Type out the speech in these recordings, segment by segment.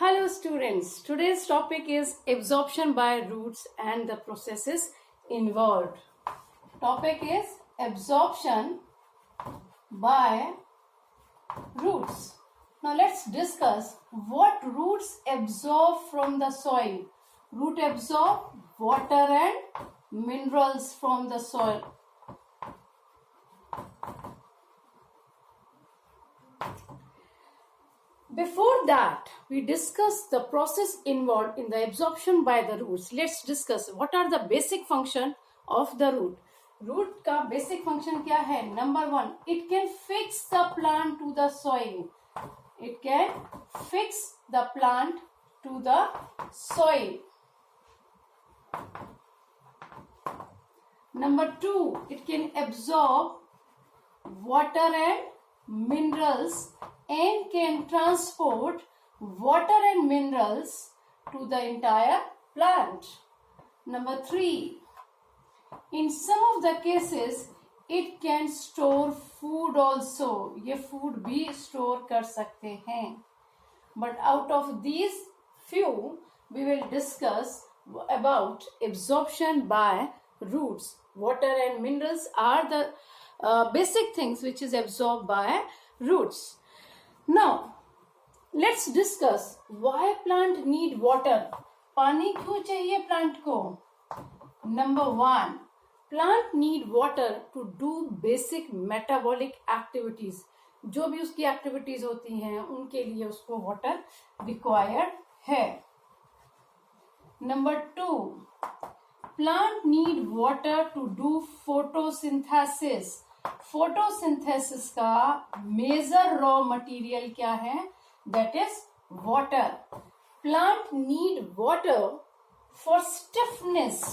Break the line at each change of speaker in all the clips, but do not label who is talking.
Hello students, today's topic is absorption by roots and the processes involved. Topic is absorption by roots. Now let's discuss what roots absorb from the soil. Root absorb water and minerals from the soil. Before that, we discuss the process involved in the absorption by the roots. Let's discuss what are the basic function of the root. Root का basic function क्या है? Number one, it can fix the plant to the soil. It can fix the plant to the soil. Number two, it can absorb water and minerals and can transport water and minerals to the entire plant. Number three, in some of the cases it can store food also. ये food भी store कर सकते हैं. But out of these few, we will discuss about absorption by roots. Water and minerals are the basic things which is absorbed by roots. Now, let's discuss why plant need water. पानी क्यों चाहिए plant को? Number one, plant need water to do basic metabolic activities. जो भी उसकी activities होती हैं उनके लिए उसको water required है. Number two, plant need water to do photosynthesis. Photosynthesis का मेजर रॉ मटेरियल क्या है? That is water. Plant need water for stiffness.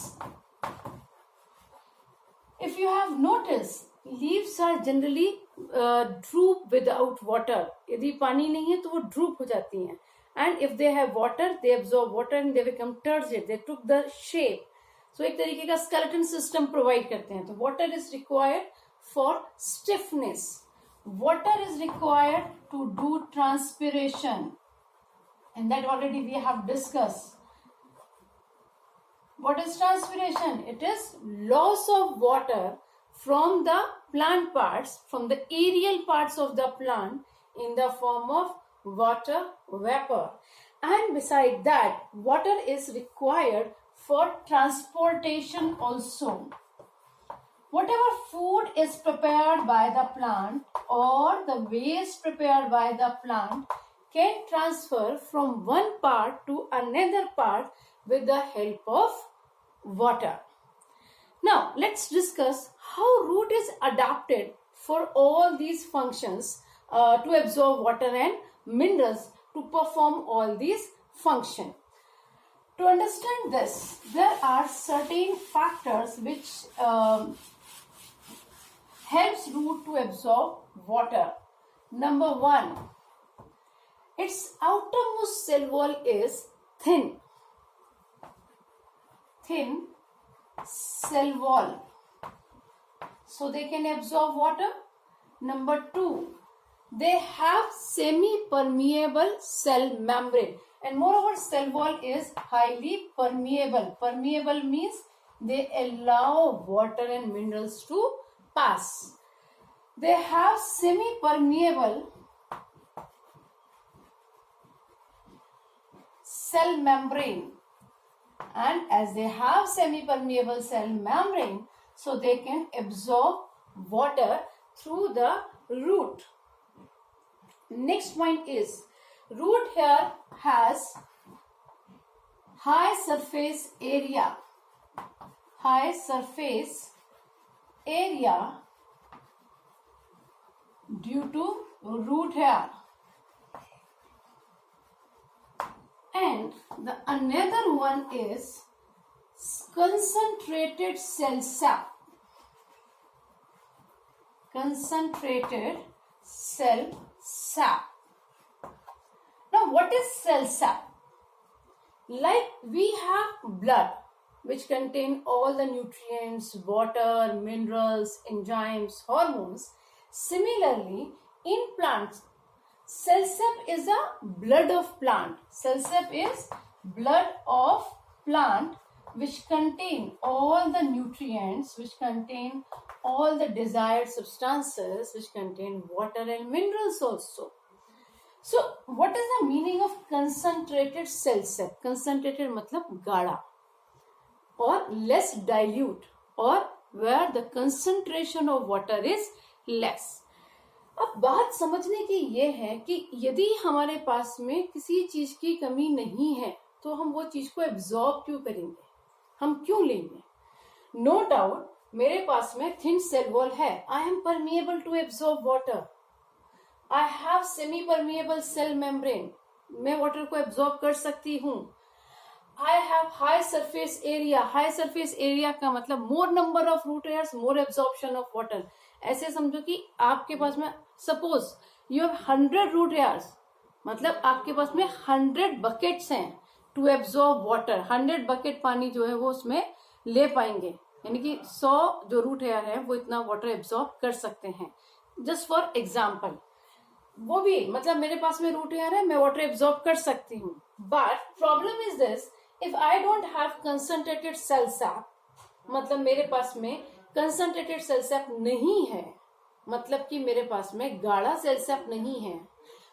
If you have notice, leaves are generally droop without water. यदि पानी नहीं है तो वो ड्रूप हो जाती हैं. And if they have water, they absorb water and they become turgid. They took the shape. So एक तरीके का स्केलेटन सिस्टम प्रोवाइड करते हैं. तो water is required for stiffness. Water is required to do transpiration, and that already we have discussed. What is transpiration? It is loss of water from the plant parts, from the aerial parts of the plant in the form of water vapor. And beside that, water is required for transportation also. Whatever food is prepared by the plant or the waste prepared by the plant can transfer from one part to another part with the help of water. Now, let's discuss how root is adapted for all these functions to absorb water and minerals to perform all these functions. To understand this, there are certain factors which helps root to absorb water. Number one, its outermost cell wall is thin. Thin cell wall. So they can absorb water. Number two, they have semi-permeable cell membrane. And moreover, cell wall is highly permeable. Permeable means they allow water and minerals to pass. They have semi-permeable cell membrane, and as they have semi-permeable cell membrane, so they can absorb water through the root. Next point is, root here has high surface area. High surface area due to root hair. And the another one is concentrated cell sap. Concentrated cell sap. Now, what is cell sap? Like we have blood, which contain all the nutrients, water, minerals, enzymes, hormones. Similarly, in plants, Cell sap is a blood of plant. Cell sap is blood of plant which contain all the nutrients, which contain all the desired substances, which contain water and minerals also. So what is the meaning of concentrated cell sap? Concentrated matlab gaढ़ा or less dilute, or where the concentration of water is less. अब बात समझने की ये है कि यदि हमारे पास में किसी चीज की कमी नहीं है तो हम वो चीज को एब्जॉर्ब क्यों करेंगे, हम क्यों लेंगे. नो डाउट मेरे पास में थिन सेल वॉल है, I am permeable to absorb water, I have semi permeable cell membrane, मैं वाटर को एब्जॉर्ब कर सकती हूँ. I have high surface area, high surface area का मतलब more number of root hairs, more absorption of water. ऐसे समझो कि आपके पास में suppose you have 100 root hairs, मतलब आपके पास में 100 बकेट्स हैं टू एब्जॉर्ब वाटर. 100 बकेट पानी जो है वो उसमें ले पाएंगे, यानी कि 100 जो रूट एयर है वो इतना वाटर एब्जॉर्ब कर सकते हैं. जस्ट फॉर एग्जाम्पल, वो भी मतलब मेरे पास में रूट एयर है, मैं वाटर एब्जॉर्ब कर सकती हूँ. But problem is this, if I don't have concentrated cell sap, मतलब मेरे पास में कंसंट्रेटेड सेल सैप नहीं है, मतलब कि मेरे पास में गाढ़ा सेल सैप नहीं है,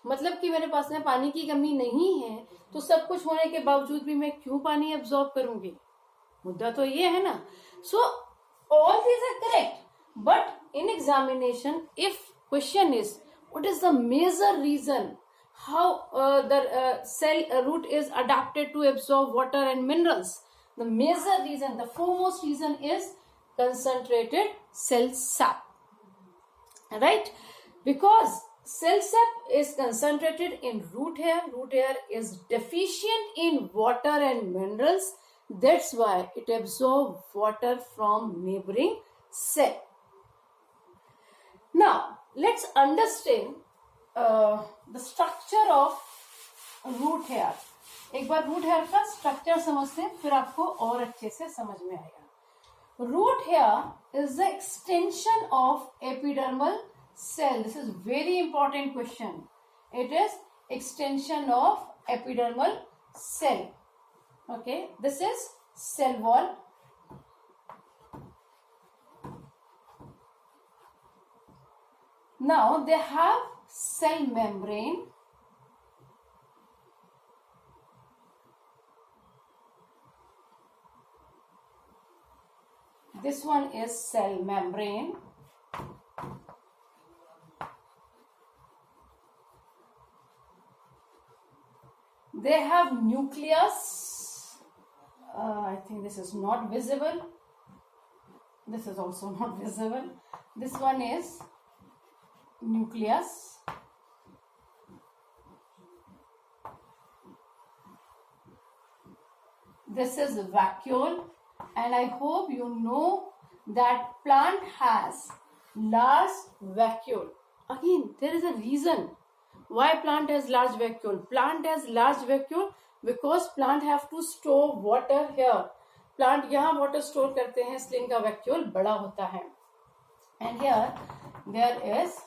मतलब कि मेरे पास में पानी की कमी नहीं है, तो सब कुछ होने के बावजूद भी मैं क्यों पानी एब्जॉर्ब करूंगी. मुद्दा तो ये है ना. So all these are correct, but in examination if question is what is the major reason how the cell root is adapted to absorb water and minerals, the major reason, the foremost reason is concentrated cell sap, right? Because cell sap is concentrated in root hair, root hair is deficient in water and minerals, that's why it absorbs water from neighboring cell. Now let's understand the structure of root hair. एक बार root hair का structure समझते हैं, फिर आपको और अच्छे से समझ में आएगा. Root hair is the extension of epidermal cell. This is very important question. It is extension of epidermal cell. Okay, this is cell wall. Now they have cell membrane. This one is cell membrane. They have nucleus. I think this is not visible. This is also not visible. This one is nucleus. This is vacuole, and I hope you know that plant has large vacuole. Again, there is a reason why plant has large vacuole. Plant has large vacuole because plant have to store water here. Plant यहाँ water store करते हैं, इसलिए इनका vacuole बड़ा होता है. And here there is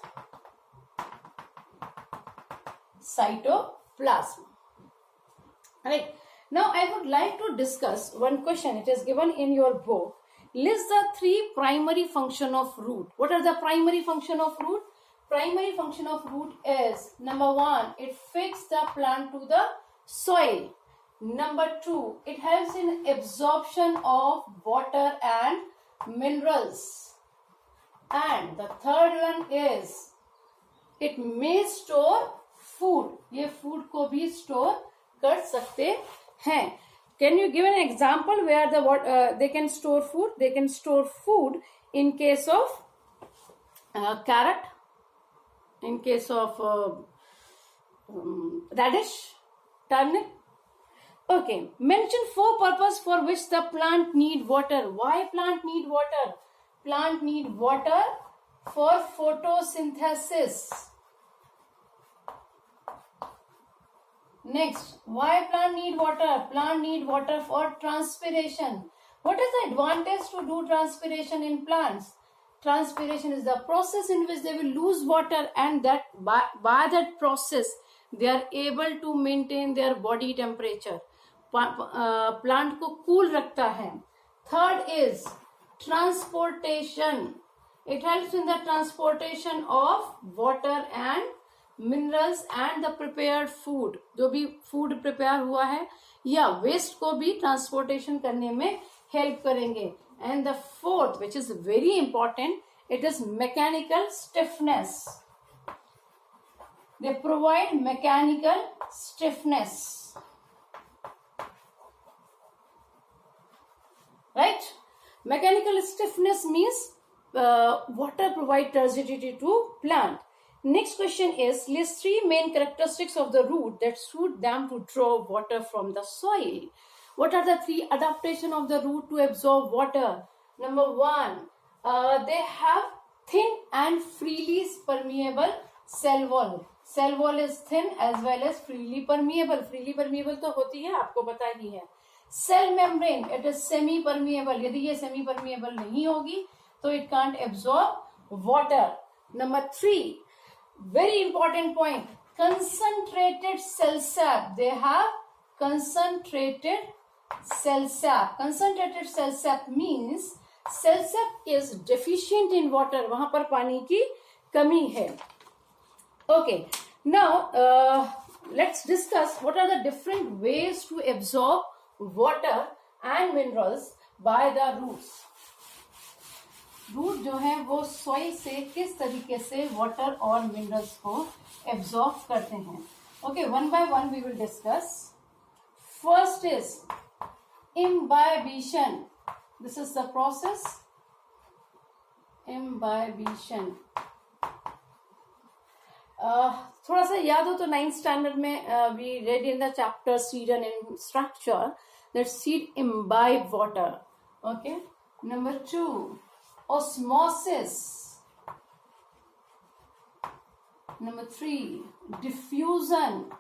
cytoplasm. Right. Now I would like to discuss one question. It is given in your book. List the 3 primary function of root. What are the primary function of root? Primary function of root is, number 1, it fixes the plant to the soil. Number 2, it helps in absorption of water and minerals. And the third one is, it may store food. ये food को भी store कर सकते हैं. Can you give an example where they can store food? They can store food in case of carrot, in case of radish, turnip. Okay. Mention 4 purposes for which the plant need water. Why plant need water? Plant need water for photosynthesis. Next, why plant need water? Plant need water for transpiration. What is the advantage to do transpiration in plants? Transpiration is the process in which they will lose water, and that by that process they are able to maintain their body temperature. Plant को cool रखता है. Third is transportation. It helps in the transportation of water and minerals and the prepared food. जो भी food prepare हुआ है या waste को भी transportation करने में help करेंगे. And the fourth, which is very important, it is mechanical stiffness. They provide mechanical stiffness. Right? Mechanical stiffness means water provide turbidity to plant. Next question is, list 3 main characteristics of the root that suit them to draw water from the soil. What are the 3 adaptation of the root to absorb water? Number 1, they have thin and freely permeable cell wall. Cell wall is thin as well as freely permeable. Freely permeable तो होती है, आपको पता ही है. Cell membrane, it is semi permeable. यदि ये semi permeable नहीं होगी तो it can't absorb water. Number 3, very important point, concentrated cell sap. They have concentrated cell sap. Concentrated cell sap means cell sap is deficient in water. वहां पर पानी की कमी है. Okay, now let's discuss what are the different ways to absorb water and minerals by the roots. Root जो है वो soil से किस तरीके से वाटर और मिनरल्स को एब्जॉर्ब करते हैं. Okay, one by one we will discuss. First is imbibition. This is the process. Imbibition. थोड़ा सा याद हो तो 9th स्टैंडर्ड में we read in the chapter seed and structure that seed imbibe water. Okay. Number 2, osmosis. Number 3, diffusion.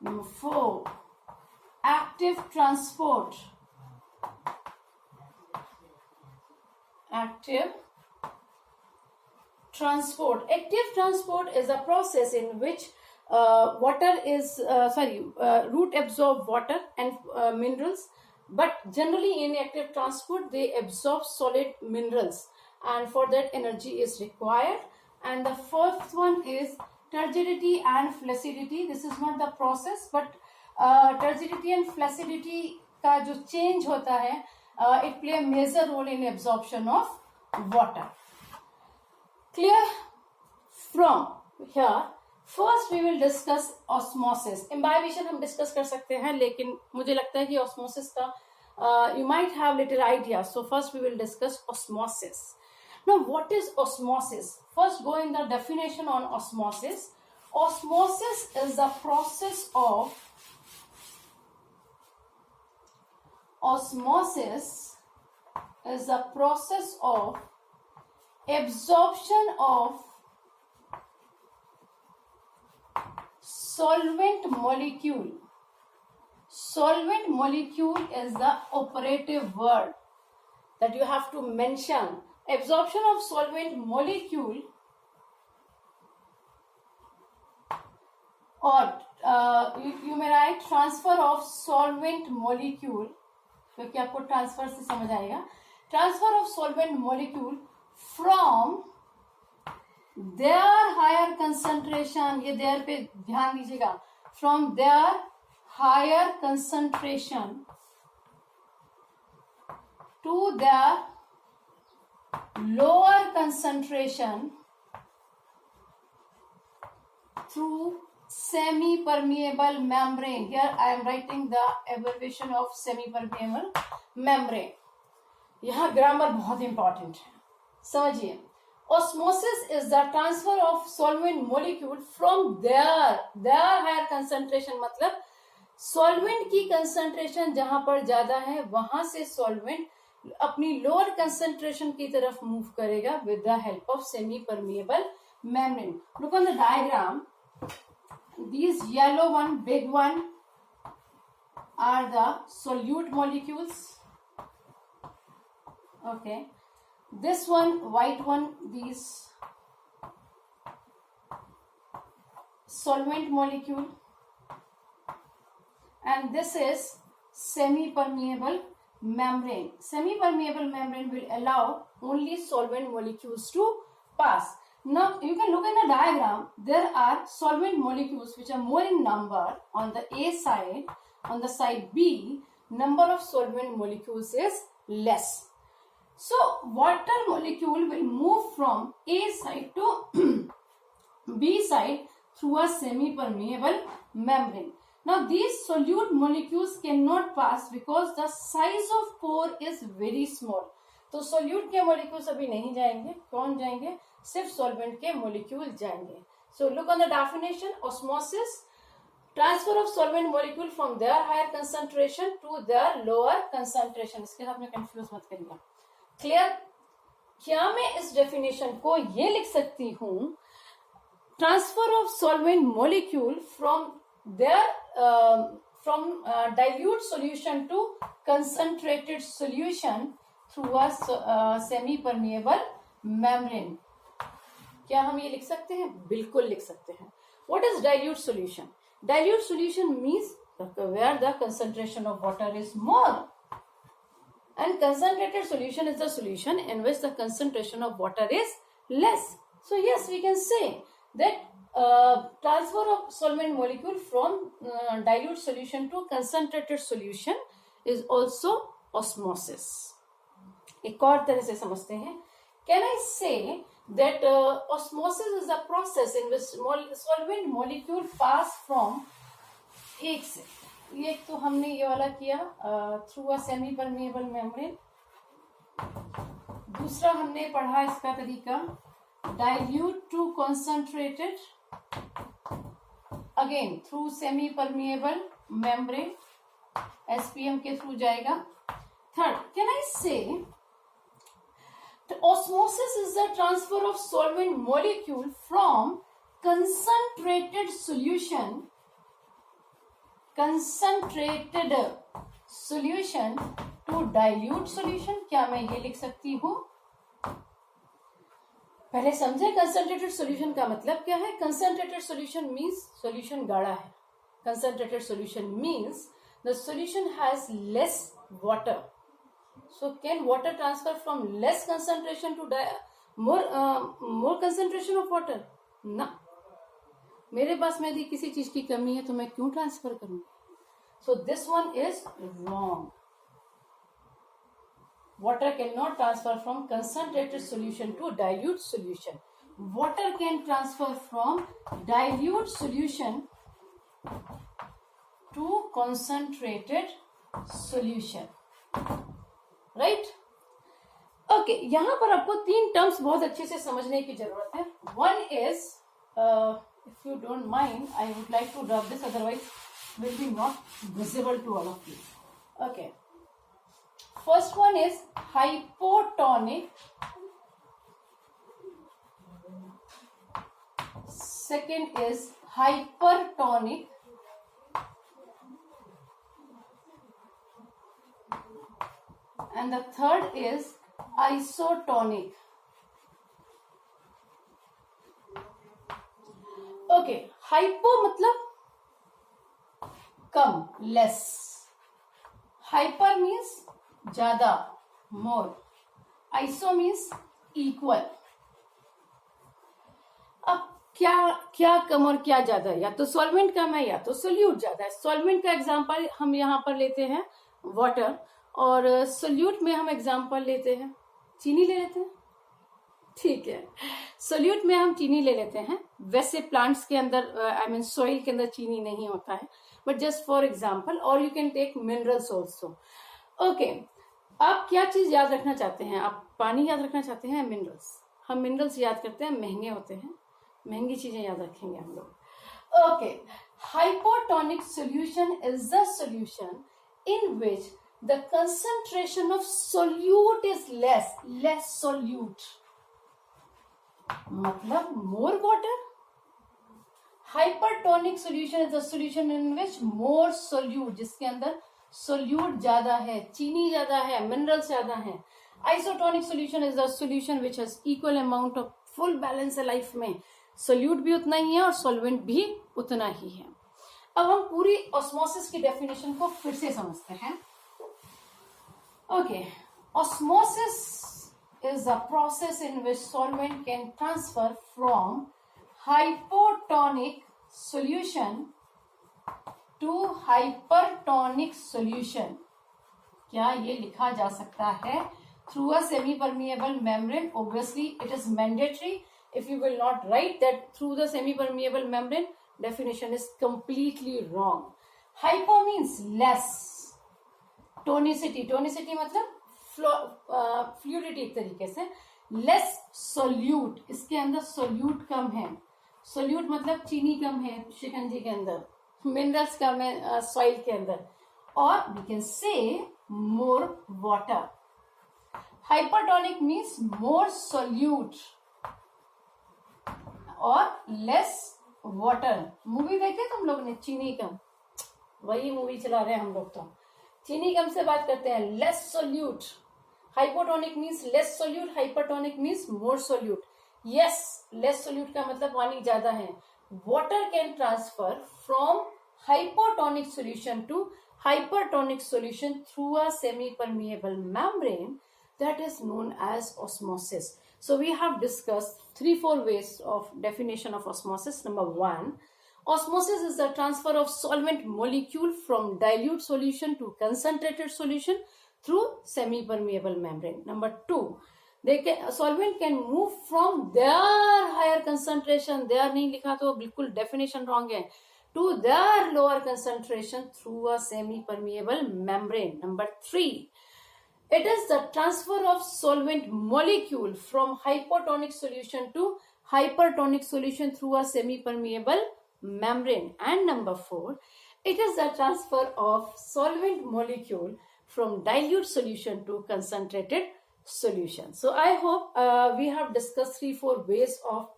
Number 4, active transport. Active transport. Active transport is a process in which root absorb water and minerals, but generally in active transport they absorb solid minerals, and for that energy is required. And the fourth one is turgidity and flaccidity. This is not the process, but turgidity and flaccidity का जो change होता है, it play a major role in absorption of water. Clear? From here, first we will discuss osmosis. Imbibition हम discuss कर सकते हैं, लेकिन मुझे लगता है कि osmosis का you might have little idea. So first we will discuss osmosis. Now, what is osmosis? First, go in the definition on osmosis. Osmosis is the process of absorption of solvent molecule. Solvent molecule is the operative word that you have to mention. Absorption of solvent molecule, or you may write transfer of solvent molecule, क्योंकि आपको transfer से समझ आएगा. Transfer of solvent molecule from their higher concentration, ये their पे ध्यान दीजिएगा, from their higher concentration to their lower concentration through semi-permeable membrane. Here I am writing the abbreviation of semi-permeable membrane. यहाँ ग्रामर बहुत important है, समझिए. Osmosis is the transfer of solvent molecule from their higher concentration. मतलब solvent की concentration जहां पर ज्यादा है वहां से solvent अपनी लोअर कंसंट्रेशन की तरफ मूव करेगा with the help of semi-permeable membrane. Look on the diagram. These yellow one, big one, are the solute molecules. Okay, this one white one, these solvent molecule, and this is semi-permeable membrane. Semi-permeable membrane will allow only solvent molecules to pass. Now you can look in the diagram, there are solvent molecules which are more in number on the A side. On the side B, number of solvent molecules is less. So water molecule will move from A side to B side through a semi-permeable membrane. Now these solute molecules cannot pass because the size of pore is very small. तो solute के molecules अभी नहीं जाएंगे. कौन जाएंगे? सिर्फ solvent के molecule जाएंगे. So look on the definition. Osmosis, transfer of solvent molecule from their higher concentration to their lower concentration. इसके साथ में confuse मत करिएगा. Clear? क्या मैं इस definition को ये लिख सकती हूँ? Transfer of solvent molecule from their dilute solution to concentrated solution through a semi-permeable membrane. क्या हम ये लिख सकते हैं? बिल्कुल लिख सकते हैं. What is dilute solution? Dilute solution means where the concentration of water is more, and concentrated solution is the solution in which the concentration of water is less. So yes, we can say that transfer of solvent molecule from dilute solution to concentrated solution is also osmosis. एक और तरह से समझते हैं. Can I say that osmosis is a process in which solvent molecule pass from एक से, ये तो हमने ये वाला किया through a semi permeable membrane. दूसरा हमने पढ़ा इसका तरीका dilute to concentrated, again through semi permeable membrane, SPM के थ्रू जाएगा. Third, can I say osmosis is the transfer of solvent molecule from concentrated solution to dilute solution. क्या मैं ये लिख सकती हूँ? पहले समझे कंसंट्रेटेड सॉल्यूशन का मतलब क्या है. कंसंट्रेटेड सॉल्यूशन मींस सॉल्यूशन गाढ़ा है. Concentrated solution means the solution has less water. So can water transfer from less concentration to more concentration of water? ना. मेरे पास में यदि किसी चीज की कमी है तो मैं क्यों ट्रांसफर करूंगी? So this one is wrong. Water cannot transfer from concentrated solution to dilute solution. Water can transfer from dilute solution to concentrated solution. Right. Okay, यहां पर आपको तीन टर्म्स बहुत अच्छे से समझने की जरूरत है. One is, if you don't mind, I would like to drop this, otherwise will be not visible to all of you. Okay, first one is hypotonic, second is hypertonic, and the third is isotonic. Okay, hypo मतलब कम, less. Hyper means ज्यादा, more. Iso means equal. अब क्या कम और क्या ज्यादा है? या तो सॉल्वेंट कम है या तो सोल्यूट ज्यादा है. सॉल्वेंट का एग्जांपल हम यहाँ पर लेते हैं वाटर, और सोल्यूट में हम एग्जांपल लेते हैं चीनी ले लेते हैं. ठीक है, सोल्यूट में हम चीनी ले लेते हैं. वैसे प्लांट्स के अंदर आई मीन सॉइल के अंदर चीनी नहीं होता है, बट जस्ट फॉर एग्जांपल. और you can take minerals also. Okay, आप क्या चीज याद रखना चाहते हैं? आप पानी याद रखना चाहते हैं, मिनरल्स? हम मिनरल्स याद करते हैं, महंगे होते हैं, महंगी चीजें याद रखेंगे हम लोग. Okay, hypotonic solution is the solution in which the concentration of solute is less solute, मतलब more water. Hypertonic solution is the solution in which more solute, जिसके अंदर solute ज्यादा है, चीनी ज्यादा है, मिनरल्स ज्यादा है. Isotonic solution is the solution which has equal amount of, full balance है लाइफ में, सोल्यूट भी उतना ही है और सॉल्वेंट भी उतना ही है. अब हम पूरी ऑस्मोसिस की डेफिनेशन को फिर से समझते हैं. Okay, osmosis is a process in which solvent can transfer from hypotonic solution to hypertonic solution. क्या ये लिखा जा सकता है? Through a semi-permeable membrane. Obviously, it is mandatory. If you will not write that through the semi-permeable membrane, definition is completely wrong. Hypo means less. Tonicity. Tonicity मतलब fluidity एक तरीके से. लेस सोल्यूट, इसके अंदर सोल्यूट कम है. Solute मतलब चीनी कम है शिकंजी के अंदर, मिनरल्स कम है सॉइल के अंदर, और we can say more water. Hypertonic means more solute और लेस वाटर. मूवी देखे तुम लोग ने चीनी कम, वही मूवी चला रहे हैं हम लोग. तो चीनी कम से बात करते हैं. Less solute. Hypotonic means less solute, hypertonic means more solute. Yes, less solute का मतलब पानी ज्यादा है. Water can transfer from hypotonic solution to hypertonic solution through a semi-permeable membrane that is known as osmosis. So we have discussed 3-4 ways of definition of osmosis. Number 1, osmosis is the transfer of solvent molecule from dilute solution to concentrated solution through semi-permeable membrane. Number 2, solvent can move from their higher concentration, their नहीं लिखा तो बिल्कुल definition wrong है, to their lower concentration through a semi-permeable membrane. Number 3, it is the transfer of solvent molecule from hypotonic solution to hypertonic solution through a semi-permeable membrane. And number 4, it is the transfer of solvent molecule from dilute solution to concentrated solution. So I hope we have discussed 3-4 ways of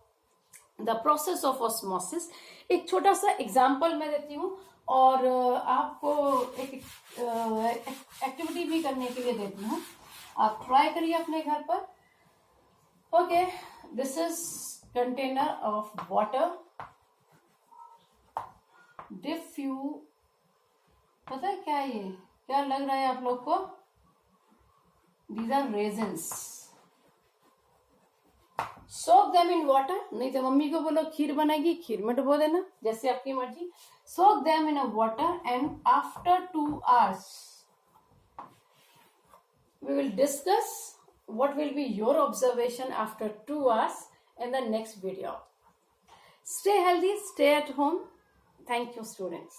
the process of osmosis. एक छोटा सा example मैं देती हूँ और आपको एक activity भी करने के लिए देती हूँ. आप ट्राई करिए अपने घर पर. Okay, this is container of water. Diffuse, पता है क्या ये, क्या लग रहा है आप लोग को? These are reasons. Soak them in water. नहीं तो मम्मी को बोलो खीर बनाएगी, खीर में डुबो देना, जैसे आपकी मर्जी. Soak them in a water and after 2 hours we will discuss what will be your observation after 2 hours in the next video. Stay healthy, stay at home. Thank you, students.